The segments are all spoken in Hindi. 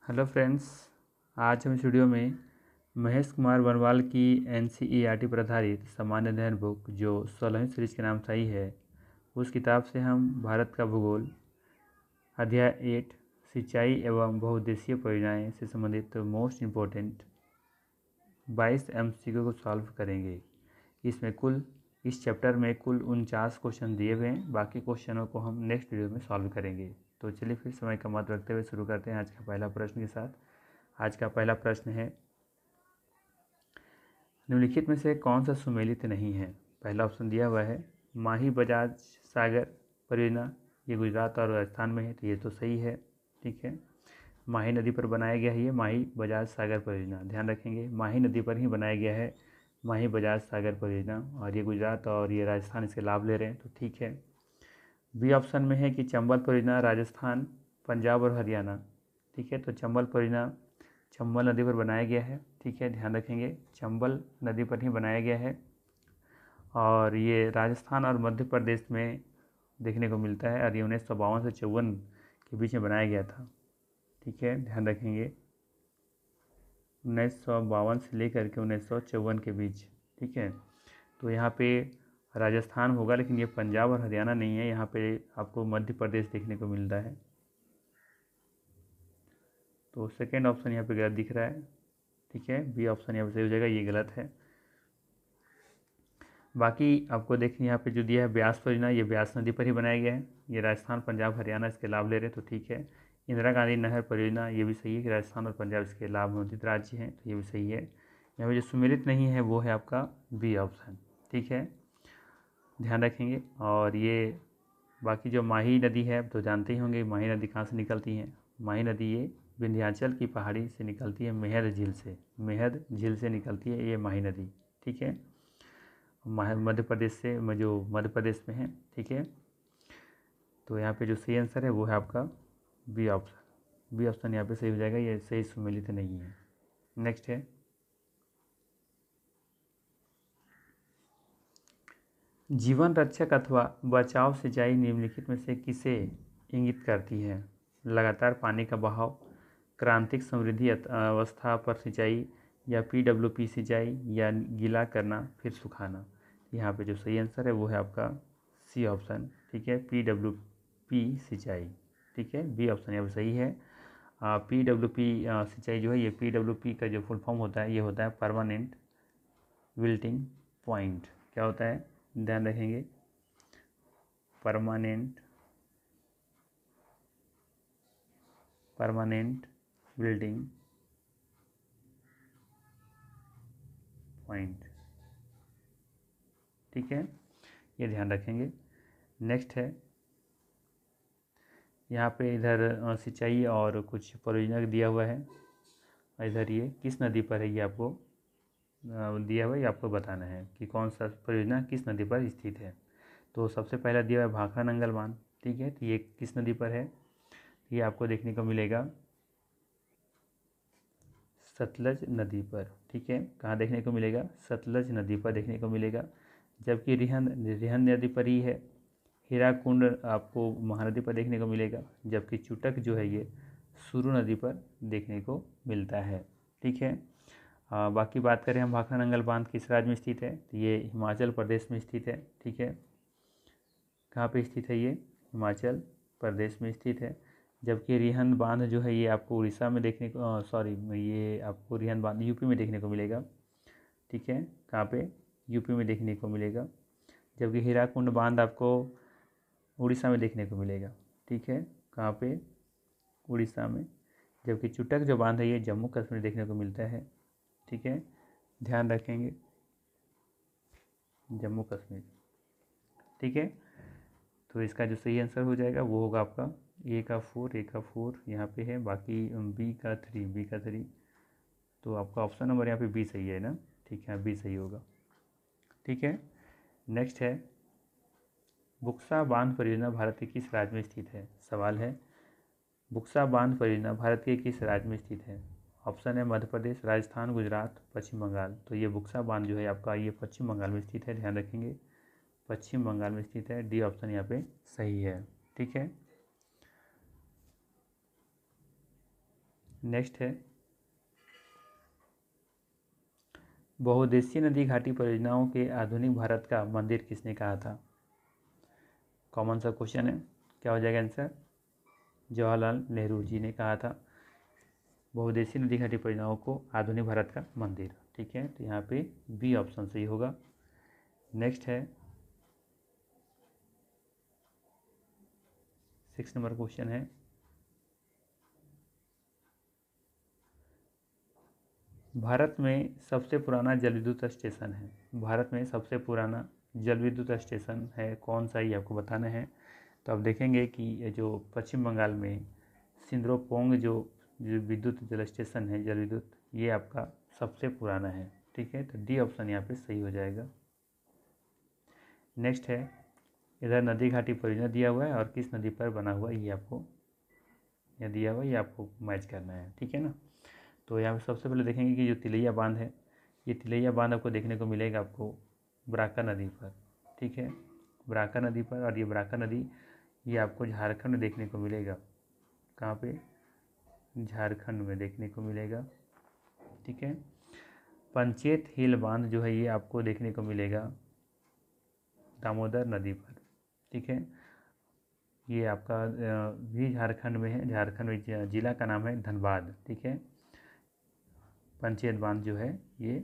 हेलो फ्रेंड्स, आज हम इस वीडियो में महेश कुमार बनवाल की NCERT पर आधारित सामान्य अध्ययन बुक जो 16वीं सीरीज के नाम से आई है, उस किताब से हम भारत का भूगोल अध्याय 8 सिंचाई एवं बहुउद्देशीय परियोजनाएं से संबंधित मोस्ट इम्पोर्टेंट 22 MCQ को सॉल्व करेंगे। इस चैप्टर में कुल 49 क्वेश्चन दिए हुए हैं। बाकी क्वेश्चनों को हम नेक्स्ट वीडियो में सॉल्व करेंगे। तो चलिए फिर समय का मत रखते हुए शुरू करते हैं आज का पहला प्रश्न के साथ। आज का पहला प्रश्न है, निम्नलिखित में से कौन सा सुमेलित नहीं है। पहला ऑप्शन दिया हुआ है माही बजाज सागर परियोजना, ये गुजरात और राजस्थान में है, तो ये तो सही है। ठीक है, माही नदी पर बनाया गया है ये माही बजाज सागर परियोजना। ध्यान रखेंगे, माही नदी पर ही बनाया गया है माही बजाज सागर परियोजना, और ये गुजरात और ये राजस्थान इसके लाभ ले रहे हैं, तो ठीक है। बी ऑप्शन में है कि चंबल परियोजना राजस्थान, पंजाब और हरियाणा। ठीक है, तो चंबल परियोजना चंबल नदी पर बनाया गया है। ठीक है, ध्यान रखेंगे, चंबल नदी पर ही बनाया गया है और ये राजस्थान और मध्य प्रदेश में देखने को मिलता है, और ये 1952 से 54 के बीच में बनाया गया था। ठीक है, ध्यान रखेंगे, 1952 से लेकर के 1954 के बीच। ठीक है, तो यहाँ पे राजस्थान होगा, लेकिन ये पंजाब और हरियाणा नहीं है, यहाँ पे आपको मध्य प्रदेश देखने को मिलता है। तो सेकेंड ऑप्शन यहाँ पे गलत दिख रहा है। ठीक है, बी ऑप्शन यहाँ पे सही हो जाएगा, ये गलत है। बाकी आपको देखिए यहाँ पे जो दिया है ब्यास परियोजना, ये ब्यास नदी पर ही बनाया गया है, ये राजस्थान पंजाब हरियाणा इसके लाभ ले रहे हैं, तो ठीक है। इंदिरा गांधी नहर परियोजना, ये भी सही है कि राजस्थान और पंजाब इसके लाभान्वित राज्य हैं, तो ये भी सही है। यहाँ पे जो सुमेलित नहीं है वो है आपका बी ऑप्शन। ठीक है, ध्यान रखेंगे। और ये बाकी जो माही नदी है, तो जानते ही होंगे माही नदी कहाँ से निकलती है। माही नदी ये विंध्याचल की पहाड़ी से निकलती है, मेहद झील से, मेहद झील से निकलती है ये माही नदी। ठीक है, मध्य प्रदेश से, जो मध्य प्रदेश में है। ठीक है, तो यहाँ पे जो सही आंसर है वो है आपका बी ऑप्शन। बी ऑप्शन यहाँ पे सही हो जाएगा, ये सही सुमेलित नहीं है। नेक्स्ट है, जीवन रक्षक अथवा बचाव सिंचाई निम्नलिखित में से किसे इंगित करती है। लगातार पानी का बहाव, क्रांतिक समृद्धि अवस्था पर सिंचाई, या PWP सिंचाई, या गीला करना फिर सुखाना। यहाँ पे जो सही आंसर है वो है आपका सी ऑप्शन। ठीक है, PWP सिंचाई। ठीक है, बी ऑप्शन यहाँ पे सही है। PWP सिंचाई जो है, ये PWP का जो फुल फॉर्म होता है, ये होता है परमानेंट विल्टिंग पॉइंट। क्या होता है, ध्यान रखेंगे, परमानेंट विल्टिंग पॉइंट। ठीक है, ये ध्यान रखेंगे। नेक्स्ट है, यहाँ पे इधर सिंचाई और कुछ परियोजना दिया हुआ है, इधर ये किस नदी पर है, ये आपको दिया हुआ है, ये आपको बताना है कि कौन सा परियोजना किस नदी पर स्थित है। तो सबसे पहला दिया हुआ है भाखड़ा नंगल बांध। ठीक है, तो ये किस नदी पर है, ये आपको देखने को मिलेगा सतलज नदी पर। ठीक है, कहाँ देखने को मिलेगा, सतलज नदी पर देखने को मिलेगा। जबकि रिहंद नदी पर ही है। हीराकुंड आपको महानदी पर देखने को मिलेगा, जबकि चुटक जो है ये सुरु नदी पर देखने को मिलता है। ठीक है, बाकी बात करें हम भाखड़ा नंगल बांध किस राज्य में स्थित है, तो ये हिमाचल प्रदेश में स्थित है। ठीक है, कहाँ पे स्थित है, ये हिमाचल प्रदेश में स्थित है। जबकि रिहंद बांध जो है ये आपको उड़ीसा में देखने को ये आपको रिहंद बांध यूपी में देखने को मिलेगा। ठीक है, कहाँ पे, यूपी में देखने को मिलेगा। जबकि हीराकुंड बांध आपको उड़ीसा में देखने को मिलेगा। ठीक है, कहाँ पे, उड़ीसा में। जबकि चुटक जो बांध है ये जम्मू कश्मीर देखने को मिलता है। ठीक है, ध्यान रखेंगे, जम्मू कश्मीर। ठीक है, तो इसका जो सही आंसर हो जाएगा वो होगा आपका ए का 4 यहाँ पे है, बाकी बी का 3। तो आपका ऑप्शन नंबर यहाँ पे बी सही है ना। ठीक है, बी सही होगा। ठीक है, नेक्स्ट है, बुक्सा बांध परियोजना भारत के किस राज्य में स्थित है। सवाल है, बुक्सा बांध परियोजना भारत के किस राज्य में स्थित है। ऑप्शन है मध्य प्रदेश, राजस्थान, गुजरात, पश्चिम बंगाल। तो ये बुक्सा बांध जो है आपका ये पश्चिम बंगाल में स्थित है। ध्यान रखेंगे, पश्चिम बंगाल में स्थित है। डी ऑप्शन यहाँ पे सही है। ठीक है, नेक्स्ट है बहुउद्देशीय नदी घाटी परियोजनाओं के आधुनिक भारत का मंदिर किसने कहा था। कॉमन सा क्वेश्चन है, क्या हो जाएगा आंसर, जवाहरलाल नेहरू जी ने कहा था बहुउद्देशीय नदी घाटी परियोजनाओं को आधुनिक भारत का मंदिर। ठीक है, तो यहाँ पे बी ऑप्शन सही होगा। नेक्स्ट है 6 नंबर क्वेश्चन है भारत में सबसे पुराना जल विद्युत स्टेशन है, भारत में सबसे पुराना जल विद्युत स्टेशन है कौन सा, ये आपको बताना है। तो आप देखेंगे कि ये जो पश्चिम बंगाल में सिंद्रोपोंग जो विद्युत जल स्टेशन है जल विद्युत, ये आपका सबसे पुराना है। ठीक है, तो डी ऑप्शन यहाँ पे सही हो जाएगा। नेक्स्ट है इधर नदी घाटी परियोजना दिया हुआ है और किस नदी पर बना हुआ है, ये आपको यह दिया हुआ है, ये आपको मैच करना है। ठीक है ना, तो यहाँ पे सबसे पहले देखेंगे कि जो तिलैया बांध है, ये तिलैया बांध आपको देखने को मिलेगा आपको बराका नदी पर। ठीक है, बराका नदी पर, और ये बराका नदी ये आपको झारखंड में देखने को मिलेगा। कहाँ पे, झारखंड में देखने को मिलेगा। ठीक है, पंचेत हिल बांध जो है ये आपको देखने को मिलेगा दामोदर नदी पर। ठीक है, ये आपका भी झारखंड में है, झारखंड में जिला का नाम है धनबाद। ठीक है, पंचेत बांध जो है ये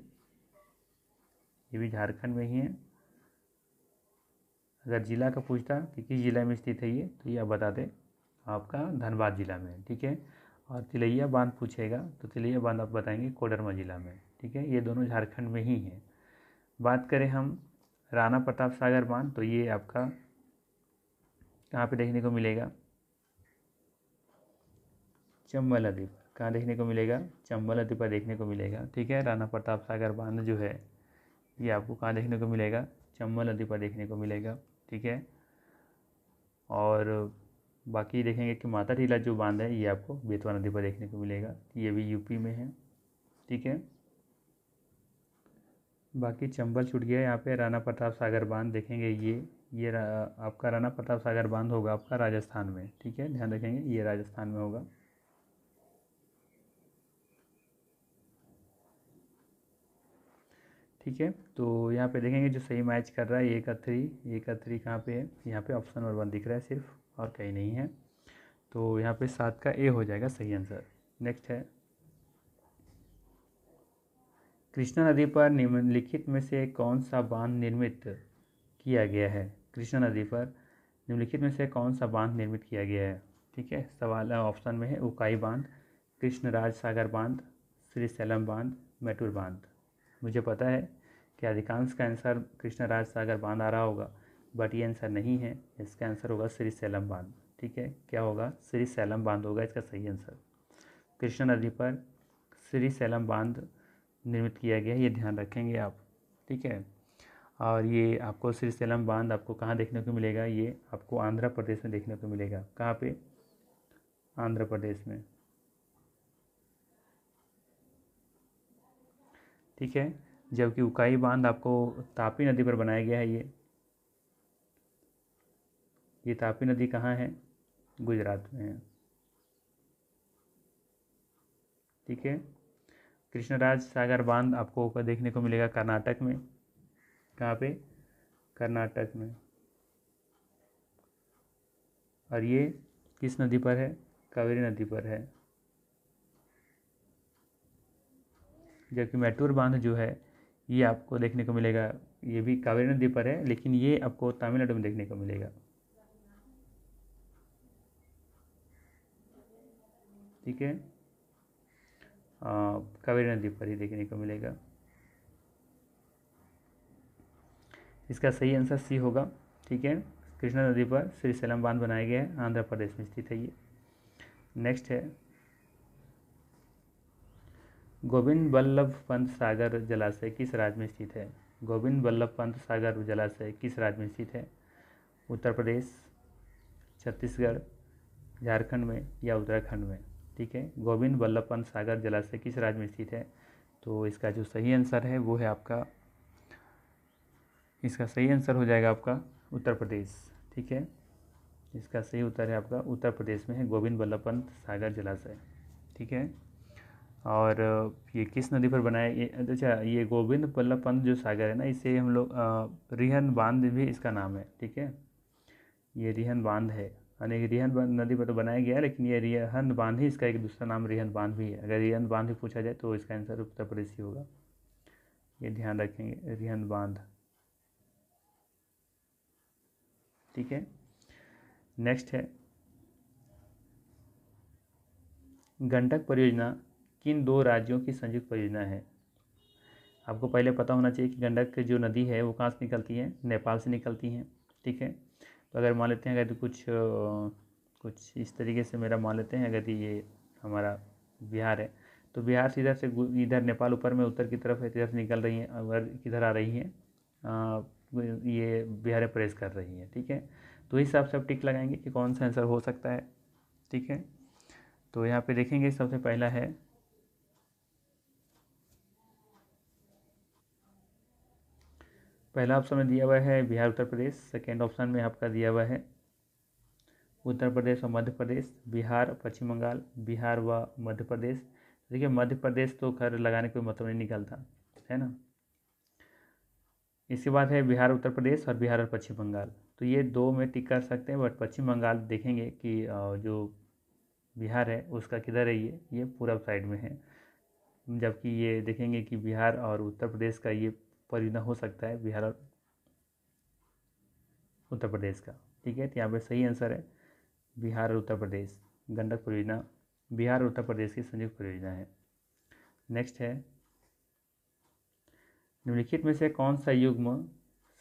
भी झारखंड में ही है। अगर जिला का पूछता कि किस जिला में स्थित है ये, तो ये आप बता दें आपका धनबाद जिला में। ठीक है, और तिलैया बांध पूछेगा तो तिलैया बांध आप बताएंगे कोडरमा जिला में। ठीक है, ये दोनों झारखंड में ही हैं। बात करें हम राणा प्रताप सागर बांध, तो ये आपका कहाँ पे देखने को मिलेगा, चंबल नदी पर। कहाँ देखने को मिलेगा, चंबल नदी पर देखने को मिलेगा। ठीक है, राणा प्रताप सागर बांध जो है ये आपको कहाँ देखने को मिलेगा, चंबल नदी पर देखने को मिलेगा। ठीक है, और बाकी देखेंगे कि माता टीला जो बांध है ये आपको बेतवा नदी पर देखने को मिलेगा, ये भी यूपी में है। ठीक है, बाकी चंबल छूट गया। यहाँ पे राणा प्रताप सागर बांध देखेंगे, ये आपका राणा प्रताप सागर बांध होगा आपका राजस्थान में। ठीक है, ध्यान रखेंगे ये राजस्थान में होगा। ठीक है, तो यहाँ पे देखेंगे जो सही मैच कर रहा है ए का थ्री कहाँ पे है, यहाँ पे ऑप्शन नंबर 1 दिख रहा है सिर्फ, और कहीं नहीं है। तो यहाँ पे 7 का ए हो जाएगा सही आंसर। नेक्स्ट है कृष्णा नदी पर निम्नलिखित में से कौन सा बांध निर्मित किया गया है, कृष्णा नदी पर निम्नलिखित में से कौन सा बांध निर्मित किया गया है। ठीक है, सवाल ऑप्शन में है उकाई बांध, कृष्णराज सागर बांध, श्री सैलम बांध, मैटूर बांध। मुझे पता है कि अधिकांश का आंसर कृष्णराज सागर बांध आ रहा होगा, बट ये आंसर नहीं है, इसका आंसर होगा श्री सैलम बांध। ठीक है, क्या होगा, श्री सैलम बांध होगा इसका सही आंसर। कृष्णा नदी पर श्री सैलम बांध निर्मित किया गया है, ये ध्यान रखेंगे आप। ठीक है, और ये आपको श्री सैलम बांध आपको कहाँ देखने को मिलेगा, ये आपको आंध्र प्रदेश में देखने को मिलेगा। कहाँ पे, आंध्र प्रदेश में। ठीक है, जबकि उकाई बांध आपको तापी नदी पर बनाया गया है। ये तापी नदी कहाँ है, गुजरात में है। ठीक है, कृष्णराज सागर बांध आपको देखने को मिलेगा कर्नाटक में। कहाँ पे, कर्नाटक में। और ये किस नदी पर है, कावेरी नदी पर है। जबकि मैटूर बांध जो है ये आपको देखने को मिलेगा, ये भी कावेरी नदी पर है, लेकिन ये आपको तमिलनाडु में देखने को मिलेगा। ठीक है, कावेरी नदी पर ही देखने को मिलेगा। इसका सही आंसर सी होगा। ठीक है, कृष्णा नदी पर श्री सैलम बांध बनाया गया है, आंध्र प्रदेश में स्थित है ये। नेक्स्ट है गोविंद बल्लभ पंत सागर जलाशय किस राज्य में स्थित है, गोविंद बल्लभ पंत सागर जलाशय किस राज्य में स्थित है, उत्तर प्रदेश, छत्तीसगढ़, झारखंड में या उत्तराखंड में। ठीक है, गोविंद बल्लभ पंत सागर जलाशय किस राज्य में स्थित है, तो इसका जो सही आंसर है वो है आपका, इसका सही आंसर हो जाएगा आपका उत्तर प्रदेश। ठीक है, इसका सही उत्तर है आपका उत्तर प्रदेश में है गोविंद बल्लभ पंत सागर जलाशय। ठीक है। और ये किस नदी पर बनाया, ये अच्छा ये गोविंद बल्लभ पंत जो सागर है ना, इसे हम लोग रिहन बांध भी इसका नाम है। ठीक है, ये रिहन बांध है, यानी रिहन नदी पर तो बनाया गया है, लेकिन ये रिहन बांध ही इसका एक दूसरा नाम रिहन बांध भी है। अगर रिहन बांध भी पूछा जाए तो इसका आंसर उत्तर प्रदेश ही होगा, ये ध्यान रखेंगे, रिहन बांध। ठीक है, नेक्स्ट है गंडक परियोजना किन दो राज्यों की संयुक्त परियोजना है। आपको पहले पता होना चाहिए कि गंडक जो नदी है वो कहाँ से निकलती है, नेपाल से निकलती है। ठीक है, तो अगर मान लेते हैं, अगर कुछ इस तरीके से मेरा मान लेते हैं, अगर ये हमारा बिहार है तो बिहार से इधर नेपाल ऊपर में उत्तर की तरफ है, इधर से निकल रही है, अगर किधर आ रही है ये बिहार में प्रवेश कर रही है। ठीक है, तो इस हिसाब से आप टिक लगाएंगे कि कौन सा आंसर हो सकता है। ठीक है, तो यहाँ पे देखेंगे सबसे पहला है पहला ऑप्शन में दिया हुआ है बिहार उत्तर प्रदेश, सेकेंड ऑप्शन में आपका दिया हुआ है उत्तर प्रदेश और मध्य प्रदेश, बिहार पश्चिम बंगाल, बिहार व मध्य प्रदेश। देखिए मध्य प्रदेश तो खैर लगाने का कोई मतलब नहीं निकलता है ना। इसके बाद है बिहार उत्तर प्रदेश और बिहार और पश्चिम बंगाल, तो ये दो में टिक कर सकते हैं, बट पश्चिम बंगाल देखेंगे कि जो बिहार है उसका किधर है, ये पूरब साइड में है, जबकि ये देखेंगे कि बिहार और उत्तर प्रदेश का ये परियोजना हो सकता है, बिहार और उत्तर प्रदेश का। ठीक है, तो यहाँ पे सही आंसर है बिहार और उत्तर प्रदेश, गंडक परियोजना बिहार और उत्तर प्रदेश की संयुक्त परियोजना है। नेक्स्ट है निम्नलिखित में से कौन सा युग्म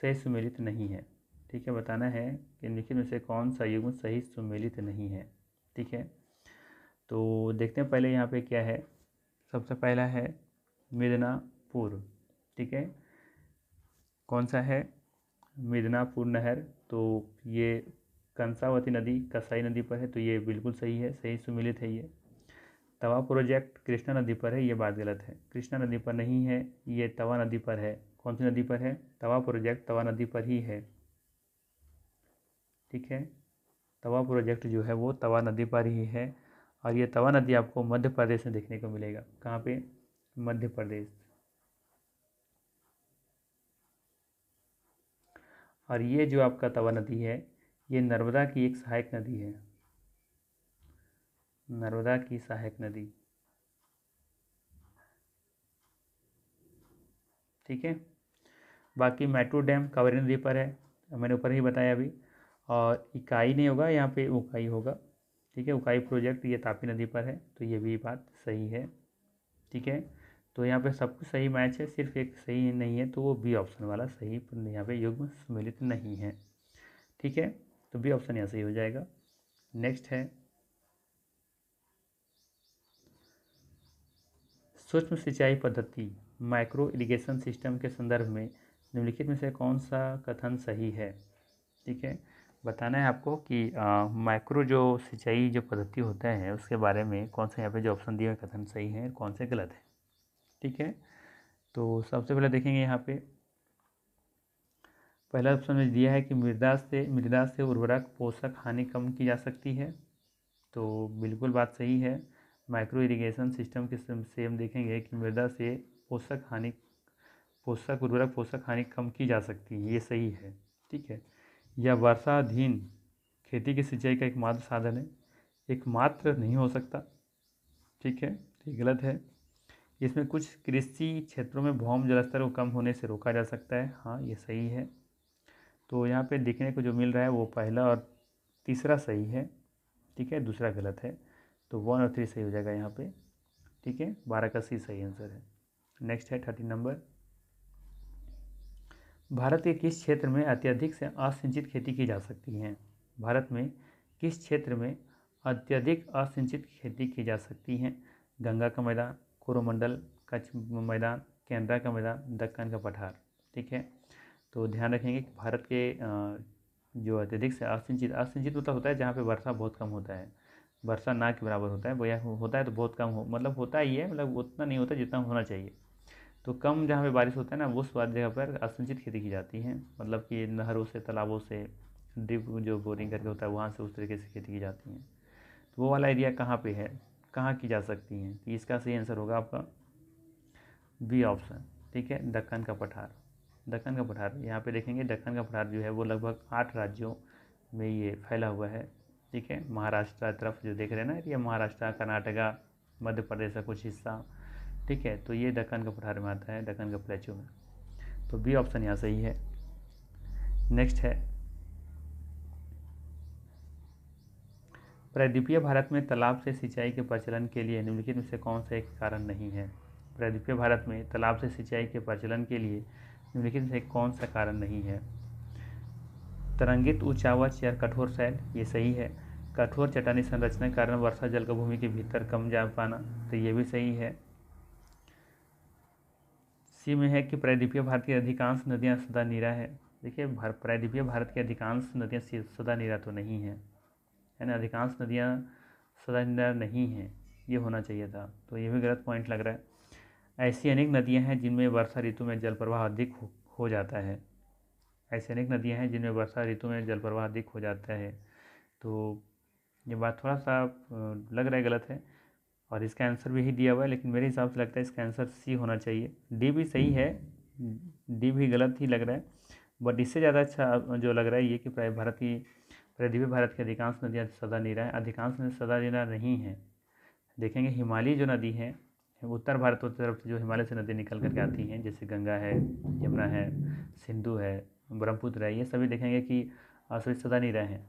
सही सुमेलित नहीं है। ठीक है, बताना है कि निम्नलिखित में से कौन सा युग्म सही सुमेलित नहीं है। ठीक है, तो देखते हैं पहले यहाँ पे क्या है। सबसे पहला है मिदनापुर। ठीक है, कौन सा है, मिदनापुर नहर, तो ये कंसावती नदी कसाई नदी पर है, तो ये बिल्कुल सही है, सही सुमेलित है ये। तवा प्रोजेक्ट कृष्णा नदी पर है, ये बात गलत है, कृष्णा नदी पर नहीं है, ये तवा नदी पर है। कौन सी नदी पर है, तवा प्रोजेक्ट तवा नदी पर ही है। ठीक है, तवा प्रोजेक्ट जो है वो तवा नदी पर ही है, और ये तवा नदी आपको मध्य प्रदेश में देखने को मिलेगा। कहाँ पे, मध्य प्रदेश। और ये जो आपका तवा नदी है ये नर्मदा की एक सहायक नदी है, नर्मदा की सहायक नदी। ठीक है, बाकी मेट्रो डैम कावेरी नदी पर है, मैंने ऊपर ही बताया अभी, और इकाई नहीं होगा यहाँ पे, उकाई होगा। ठीक है, उकाई प्रोजेक्ट ये तापी नदी पर है, तो ये भी बात सही है। ठीक है, तो यहाँ पे सब कुछ सही मैच है, सिर्फ एक सही नहीं है, तो वो बी ऑप्शन वाला सही यहाँ पे युग्म सम्मिलित नहीं है। ठीक है, तो बी ऑप्शन यहाँ सही हो जाएगा। नेक्स्ट है सूक्ष्म सिंचाई पद्धति माइक्रो इरिगेशन सिस्टम के संदर्भ में निम्नलिखित में से कौन सा कथन सही है। ठीक है, बताना है आपको कि माइक्रो जो सिंचाई जो पद्धति होता है उसके बारे में कौन सा यहाँ पे जो ऑप्शन दिए हुए कथन सही है, कौन से गलत है। ठीक है, तो सबसे पहले देखेंगे यहाँ पे पहला ऑप्शन में दिया है कि मृदा से उर्वरक पोषक हानि कम की जा सकती है, तो बिल्कुल बात सही है। माइक्रो इरिगेशन सिस्टम के से हम देखेंगे कि मृदा से उर्वरक पोषक हानि कम की जा सकती है, ये सही है। ठीक है, यह वर्षाधीन खेती की सिंचाई का एकमात्र साधन है, एकमात्र नहीं हो सकता। ठीक है, ये गलत है। इसमें कुछ कृषि क्षेत्रों में भौम जलस्तर को कम होने से रोका जा सकता है, हाँ ये सही है। तो यहाँ पे देखने को जो मिल रहा है वो पहला और तीसरा सही है। ठीक है, दूसरा गलत है, तो 1 और 3 सही हो जाएगा यहाँ पे। ठीक है, 12 का सी सही आंसर है। नेक्स्ट है 30 नंबर, भारत के किस क्षेत्र में अत्यधिक से असिंचित खेती की जा सकती है। भारत में किस क्षेत्र में अत्यधिक असिंचित खेती की जा सकती है। गंगा का मैदान, कोरोमंडल कच्छ मैदान, केंद्रा का मैदान, दक्कन का पठार। ठीक है, तो ध्यान रखेंगे कि भारत के जो अत्यधिक से असिंचित मतलब होता है जहाँ पे वर्षा बहुत कम होता है, वर्षा ना के बराबर होता है, भैया होता है तो बहुत कम हो, मतलब होता ही है, मतलब उतना नहीं होता जितना होना चाहिए। तो कम जहाँ पे बारिश होता है ना उस वाली जगह पर असिंचित खेती की जाती है, मतलब कि नहरों से, तालाबों से, ड्रिप जो बोरिंग करके होता है वहाँ से उस तरीके से खेती की जाती है। तो वो वाला एरिया कहाँ पे है, कहाँ की जा सकती हैं? तो इसका सही आंसर होगा आपका बी ऑप्शन, ठीक है, दक्कन का पठार। दक्कन का पठार, यहाँ पे देखेंगे दक्कन का पठार जो है वो लगभग 8 राज्यों में ये फैला हुआ है, ठीक है। महाराष्ट्र तरफ जो देख रहे हैं ना, ये महाराष्ट्र, कर्नाटका, मध्य प्रदेश का कुछ हिस्सा, ठीक है। तो ये दक्कन का पठार में आता है, दक्कन का प्लेटू में। तो बी ऑप्शन यहाँ सही है। नेक्स्ट है, प्रायद्वीपीय भारत में तालाब से सिंचाई के प्रचलन के लिए निम्नलिखित में से कौन सा एक कारण नहीं है? प्रायद्वीपीय भारत में तालाब से सिंचाई के प्रचलन के लिए निम्नलिखित में से कौन सा कारण नहीं है? तरंगित ऊंचावच या कठोर शैल, ये सही है। कठोर चट्टानी संरचना के कारण वर्षा जल का भूमि के भीतर कम जा पाना, तो ये भी सही है। सी में है कि प्रायद्वीपीय भारत की अधिकांश नदियाँ सदा नीरा है। देखिए, प्रायद्वीपीय भारत की अधिकांश नदियाँ सदा नीरा तो नहीं है ना, अधिकांश नदियाँ सदा नीरा नहीं हैं, ये होना चाहिए था, तो ये भी गलत पॉइंट लग रहा है। ऐसी अनेक नदियाँ हैं जिनमें वर्षा ऋतु में जल प्रवाह अधिक हो जाता है। ऐसी अनेक नदियाँ हैं जिनमें वर्षा ऋतु में जल प्रवाह अधिक हो जाता है, तो ये बात थोड़ा सा लग रहा है गलत है, और इसका आंसर भी ही दिया हुआ है, लेकिन मेरे हिसाब से लगता है इसका आंसर सी होना चाहिए। डी भी सही है, डी भी गलत ही लग रहा है, बट इससे ज़्यादा अच्छा जो लग रहा है ये कि प्रायद्वीपीय भारत की अधिकांश नदियाँ सदा नीरा है। अधिकांश नदियाँ सदा नीरा नहीं है। देखेंगे हिमालयी जो नदी है, उत्तर भारत की तरफ से जो हिमालय से नदी निकल करके आती हैं, जैसे गंगा है, यमुना है, सिंधु है, ब्रह्मपुत्र है, ये सभी देखेंगे कि सभी सदा नीरा हैं,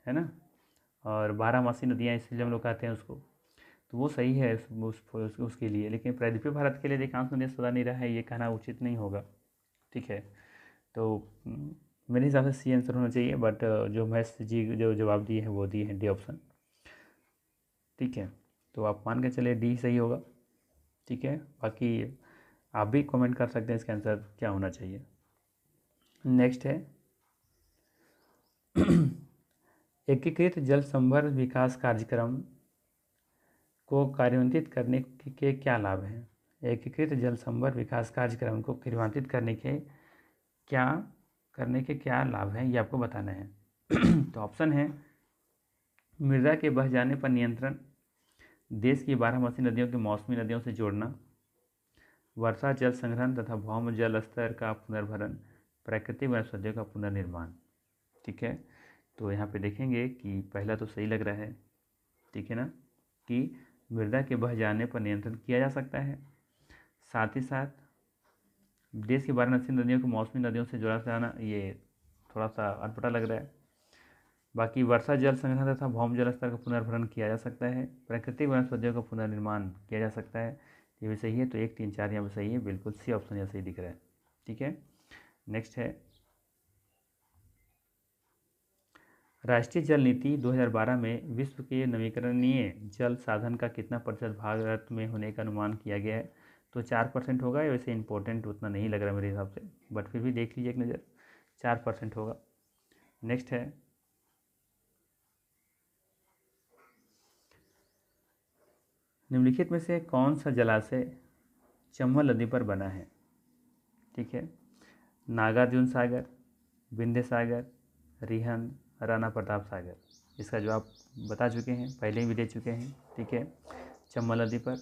है ना। और 12मासी नदियाँ इसलिए हम लोग कहते हैं उसको, तो वो सही है उसके लिए। लेकिन प्रायद्वीपीय भारत के लिए अधिकांश नदियाँ सदा नीरा है, ये कहना उचित नहीं होगा, ठीक है। तो मेरे हिसाब से सी आंसर होना चाहिए, बट जो महेश जी जो जवाब दिए हैं वो दिए हैं डी ऑप्शन, ठीक है। तो आप मान के चले डी सही होगा, ठीक है। बाकी आप भी कमेंट कर सकते हैं इसका आंसर क्या होना चाहिए। नेक्स्ट है एकीकृत जल संभर विकास कार्यक्रम को कार्यान्वित करने के क्या लाभ हैं? एकीकृत जल संभर विकास कार्यक्रम को क्रियान्वित करने के क्या लाभ हैं, ये आपको बताना है। तो ऑप्शन है, मृदा के बह जाने पर नियंत्रण, देश की 12मासी नदियों के मौसमी नदियों से जोड़ना, वर्षा जल संग्रहण तथा भौम जल स्तर का पुनर्भरण, प्राकृतिक वनस्पतियों का पुनर्निर्माण, ठीक है। तो यहाँ पे देखेंगे कि पहला तो सही लग रहा है, ठीक है ना, कि मृदा के बह जाने पर नियंत्रण किया जा सकता है, साथ ही साथ देश की 12मासी नदियों को मौसमी नदियों से जोड़ा जाना, ये थोड़ा सा अटपटा लग रहा है। बाकी वर्षा जल संग्रहण तथा भौम जल स्तर का पुनर्भरण किया जा सकता है, प्राकृतिक वनस्पतियों का पुनर्निर्माण किया जा सकता है, ये भी सही है। तो 1, 3, 4 यहाँ पर सही है, बिल्कुल सी ऑप्शन यहाँ सही दिख रहा है, ठीक है। नेक्स्ट है, राष्ट्रीय जल नीति 2012 में विश्व के नवीकरणीय जल साधन का कितना प्रतिशत भारत में होने का अनुमान किया गया है? तो 4% होगा। वैसे इंपॉर्टेंट उतना नहीं लग रहा मेरे हिसाब से, बट फिर भी देख लीजिए एक नज़र, 4% होगा। नेक्स्ट है, निम्नलिखित में से कौन सा जलाशय चंबल नदी पर बना है? ठीक है, नागार्जुन सागर, विंध्य सागर, रिहंद, राणा प्रताप सागर। इसका जवाब बता चुके हैं, पहले भी दे चुके हैं, ठीक है, चंबल नदी पर,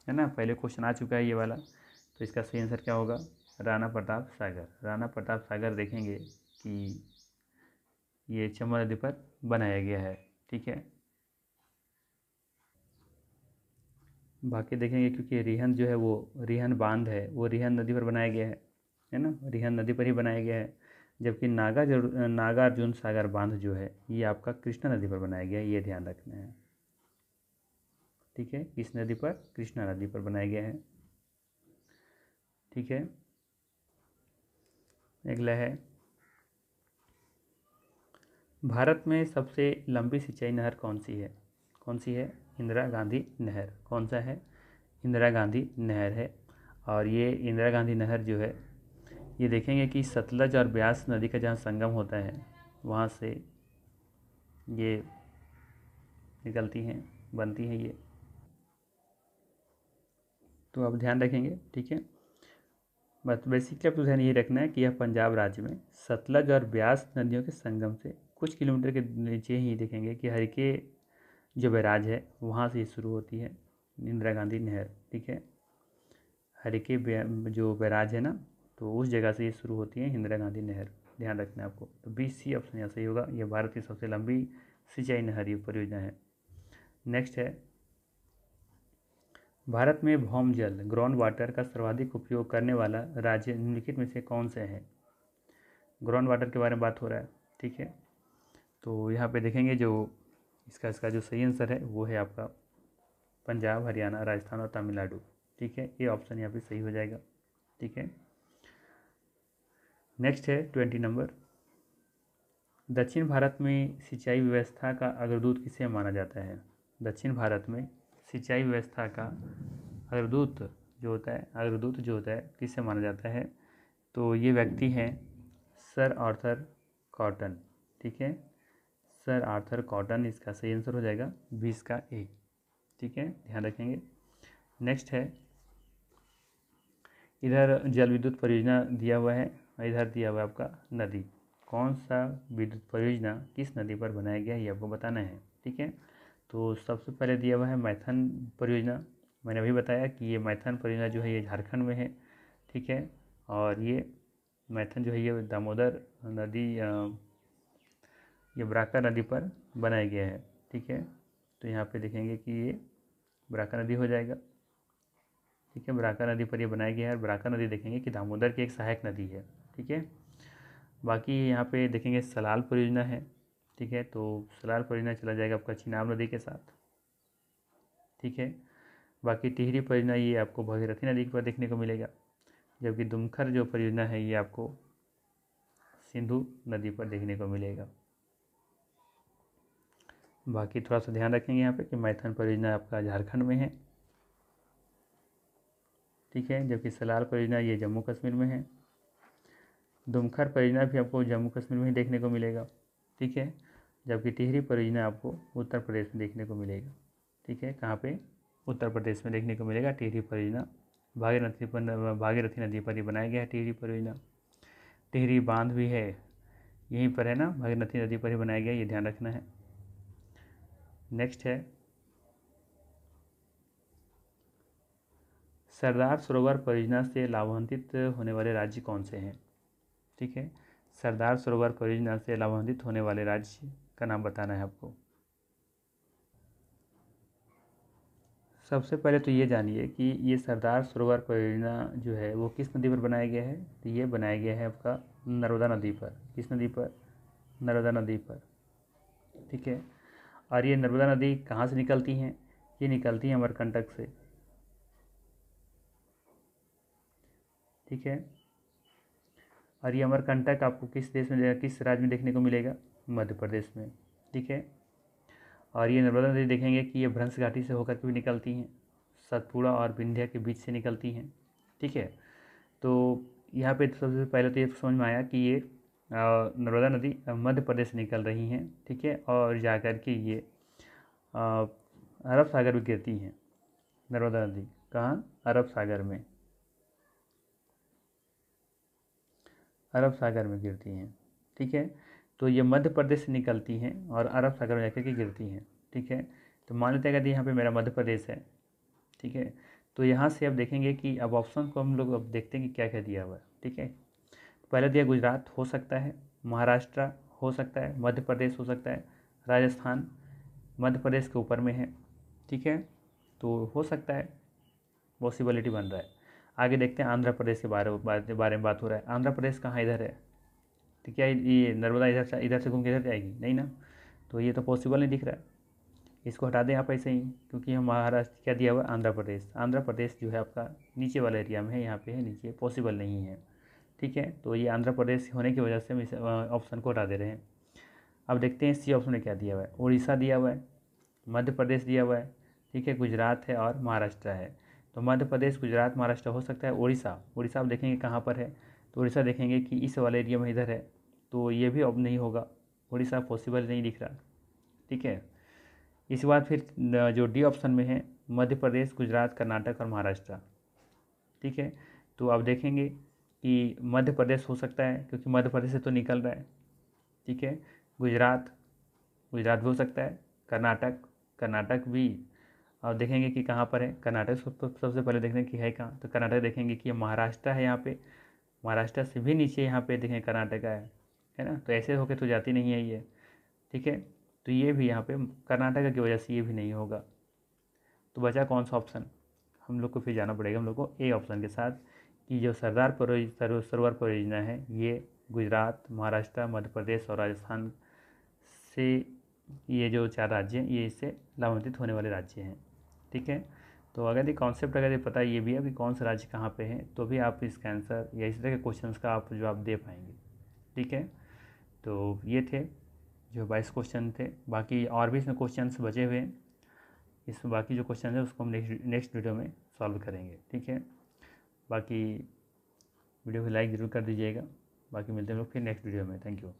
है ना, पहले क्वेश्चन आ चुका है ये वाला। तो इसका सही आंसर क्या होगा? राणा प्रताप सागर। राणा प्रताप सागर देखेंगे कि ये चंबल नदी पर बनाया गया है, ठीक है। बाकी देखेंगे क्योंकि रिहंद जो है वो रिहंद बांध है, वो रिहंद नदी पर बनाया गया है ना, रिहंद नदी पर ही बनाया गया है। जबकि नागार्जुन सागर बांध जो है ये आपका कृष्णा नदी पर बनाया गया है, ये ध्यान रखना है, ठीक है। किस नदी पर? कृष्णा नदी पर बनाया गया है, ठीक है। अगला है, भारत में सबसे लंबी सिंचाई नहर कौन सी है? कौन सी है? इंदिरा गांधी नहर। कौन सा है? इंदिरा गांधी नहर है। और ये इंदिरा गांधी नहर जो है ये देखेंगे कि सतलज और ब्यास नदी का जहाँ संगम होता है वहाँ से ये निकलती हैं, बनती हैं ये, तो आप ध्यान रखेंगे, ठीक है। बस बेसिकली आपको ध्यान ये रखना है कि यह पंजाब राज्य में सतलज और ब्यास नदियों के संगम से कुछ किलोमीटर के नीचे ही देखेंगे कि हरिके जो बैराज है वहाँ से शुरू होती है इंदिरा गांधी नहर। ठीक है, हरिके जो बैराज है ना, तो उस जगह से ये शुरू होती है इंदिरा गांधी नहर, ध्यान रखना है आपको। तो BC ऑप्शन यहाँ सही होगा। ये भारत की सबसे लंबी सिंचाई नहर परियोजना है। नेक्स्ट है, भारत में भौम जल ग्राउंड वाटर का सर्वाधिक उपयोग करने वाला राज्य निम्नलिखित में से कौन से है। ग्राउंड वाटर के बारे में बात हो रहा है। ठीक है, तो यहाँ पे देखेंगे जो इसका जो सही आंसर है वो है आपका पंजाब, हरियाणा, राजस्थान और तमिलनाडु। ठीक है, ये ऑप्शन यहाँ पे सही हो जाएगा। ठीक है, नेक्स्ट है 20 नंबर, दक्षिण भारत में सिंचाई व्यवस्था का अग्रदूत किसे माना जाता है। दक्षिण भारत में सिंचाई व्यवस्था का अग्रदूत जो होता है किसे माना जाता है। तो ये व्यक्ति हैं सर आर्थर कॉटन। ठीक है, सर आर्थर कॉटन इसका सही आंसर हो जाएगा 20 का ए। ठीक है, ध्यान रखेंगे। नेक्स्ट है, इधर जल विद्युत परियोजना दिया हुआ है, इधर दिया हुआ है आपका नदी। कौन सा विद्युत परियोजना किस नदी पर बनाया गया है ये आपको बताना है। ठीक है, तो सबसे पहले दिया हुआ है मैथन परियोजना। मैंने अभी बताया कि ये मैथन परियोजना जो है ये झारखंड में है। ठीक है, और ये मैथन जो है ये दामोदर नदी ये बराका नदी पर बनाया गया है। ठीक है, तो यहाँ पे देखेंगे कि ये बराका नदी हो जाएगा। ठीक है, बराका नदी पर ये बनाया गया है। बराका नदी देखेंगे कि दामोदर की एक सहायक नदी है। ठीक है, बाकी यहाँ पे देखेंगे सलाल परियोजना है। ठीक है, तो सलाल परियोजना चला जाएगा आपका चिनाब नदी के साथ। ठीक है, बाकी टिहरी परियोजना ये आपको भागीरथी नदी पर देखने को मिलेगा, जबकि दुमखर जो परियोजना है ये आपको सिंधु नदी पर देखने को मिलेगा। बाकी थोड़ा सा ध्यान रखेंगे यहाँ पे कि मैथन परियोजना आपका झारखंड में है। ठीक है, जबकि सलाल परियोजना ये जम्मू कश्मीर में है। दुमखर परियोजना भी आपको जम्मू कश्मीर में ही देखने को मिलेगा। ठीक है, जबकि टिहरी परियोजना आपको उत्तर प्रदेश में देखने को मिलेगा। ठीक है, कहाँ पे, उत्तर प्रदेश में देखने को मिलेगा टिहरी परियोजना। भागीरथी नदी पर ही बनाया गया है टिहरी परियोजना। टिहरी बांध भी है यहीं पर है ना, भागीरथी नदी पर ही बनाया गया, ये ध्यान रखना है। नेक्स्ट है, सरदार सरोवर परियोजना से लाभान्वित होने वाले राज्य कौन से हैं। ठीक है, सरदार सरोवर परियोजना से लाभान्वित होने वाले राज्य का नाम बताना है आपको। सबसे पहले तो ये जानिए कि ये सरदार सरोवर परियोजना जो है वो किस नदी पर बनाया गया है। तो ये बनाया गया है आपका नर्मदा नदी पर। किस नदी पर, नर्मदा नदी पर। ठीक है, और ये नर्मदा नदी कहाँ से निकलती हैं, ये निकलती है अमरकंटक से। ठीक है, और ये अमरकंटक आपको किस देश में, किस राज्य में देखने को मिलेगा, मध्य प्रदेश में। ठीक है, और ये नर्मदा नदी देखेंगे कि ये भ्रंश घाटी से होकर के भी निकलती हैं, सतपुड़ा और विंध्या के बीच से निकलती हैं। ठीक है, तो यहाँ पे सबसे पहले तो ये समझ में आया कि ये नर्मदा नदी मध्य प्रदेश से निकल रही हैं। ठीक है, और जाकर के ये अरब सागर में गिरती हैं। नर्मदा नदी कहाँ, अरब सागर में, अरब सागर में गिरती हैं। ठीक है, तो ये मध्य प्रदेश से निकलती हैं और अरब सागर में जाकर के गिरती हैं। ठीक है, तो मान लेते हैं कि यहाँ पे मेरा मध्य प्रदेश है। ठीक है, तो यहाँ से अब देखेंगे कि अब ऑप्शन को हम लोग अब देखते हैं कि क्या क्या दिया हुआ है। ठीक है, पहले दिया गुजरात हो सकता है, महाराष्ट्र हो सकता है, मध्य प्रदेश हो सकता है, राजस्थान मध्य प्रदेश के ऊपर में है। ठीक है, तो हो सकता है, पॉसिबिलिटी बन रहा है। आगे देखते हैं आंध्र प्रदेश के बारे में बात हो रहा है। आंध्र प्रदेश कहाँ इधर है, तो क्या ये नर्मदा इधर से घूम के इधर जाएगी, नहीं ना, तो ये तो पॉसिबल नहीं दिख रहा है। इसको हटा दें आप ऐसे ही, क्योंकि हम महाराष्ट्र क्या दिया हुआ है, आंध्र प्रदेश। आंध्र प्रदेश जो है आपका नीचे वाले एरिया में है, यहाँ पे है नीचे, पॉसिबल नहीं है। ठीक है, तो ये आंध्र प्रदेश होने की वजह से हम इस ऑप्शन को हटा दे रहे हैं। अब देखते हैं सी ऑप्शन में क्या दिया हुआ है। उड़ीसा दिया हुआ है, मध्य प्रदेश दिया हुआ है। ठीक है, गुजरात है और महाराष्ट्र है। तो मध्य प्रदेश, गुजरात, महाराष्ट्र हो सकता है। उड़ीसा, उड़ीसा आप देखेंगे कहाँ पर है, तो उड़ीसा देखेंगे कि इस वाले एरिया में इधर है, तो ये भी अब नहीं होगा, उड़ीसा पॉसिबल नहीं दिख रहा। ठीक है, इसके बाद फिर जो डी ऑप्शन में है मध्य प्रदेश, गुजरात, कर्नाटक और महाराष्ट्र। ठीक है, तो अब देखेंगे कि मध्य प्रदेश हो सकता है, क्योंकि मध्य प्रदेश से तो निकल रहा है। ठीक है, गुजरात, गुजरात भी हो सकता है, कर्नाटक कर्नाटक भी और देखेंगे कि कहाँ पर है। कर्नाटक सबसे पहले देखते हैं कि है कहाँ, तो कर्नाटक देखेंगे कि महाराष्ट्र है यहाँ पे, महाराष्ट्र से भी नीचे यहाँ पे देखें कर्नाटक है ना। तो ऐसे होके तो जाती नहीं है ये, ठीक है। तो ये भी यहाँ पे कर्नाटक की वजह से ये भी नहीं होगा। तो बचा कौन सा ऑप्शन, हम लोग को फिर जाना पड़ेगा हम लोग को ए ऑप्शन के साथ, कि जो सरदार सरोवर परियोजना है ये गुजरात, महाराष्ट्र, मध्य प्रदेश और राजस्थान से, ये जो 4 राज्य हैं ये इससे लाभान्वित होने वाले राज्य हैं, ठीक है। तो अगर ये कॉन्सेप्ट अगर ये पता ये भी है कि कौन सा राज्य कहाँ पे है, तो भी आप इसका आंसर या इस तरह के क्वेश्चंस का आप जवाब दे पाएंगे, ठीक है। तो ये थे जो 22 क्वेश्चन थे। बाकी और भी इसमें क्वेश्चंस बचे हुए हैं, इसमें बाकी जो क्वेश्चन है उसको हम नेक्स्ट वीडियो में सॉल्व करेंगे, ठीक है। बाकी वीडियो को लाइक ज़रूर कर दीजिएगा। बाकी मिलते हैं लोग फिर नेक्स्ट वीडियो में। Thank you.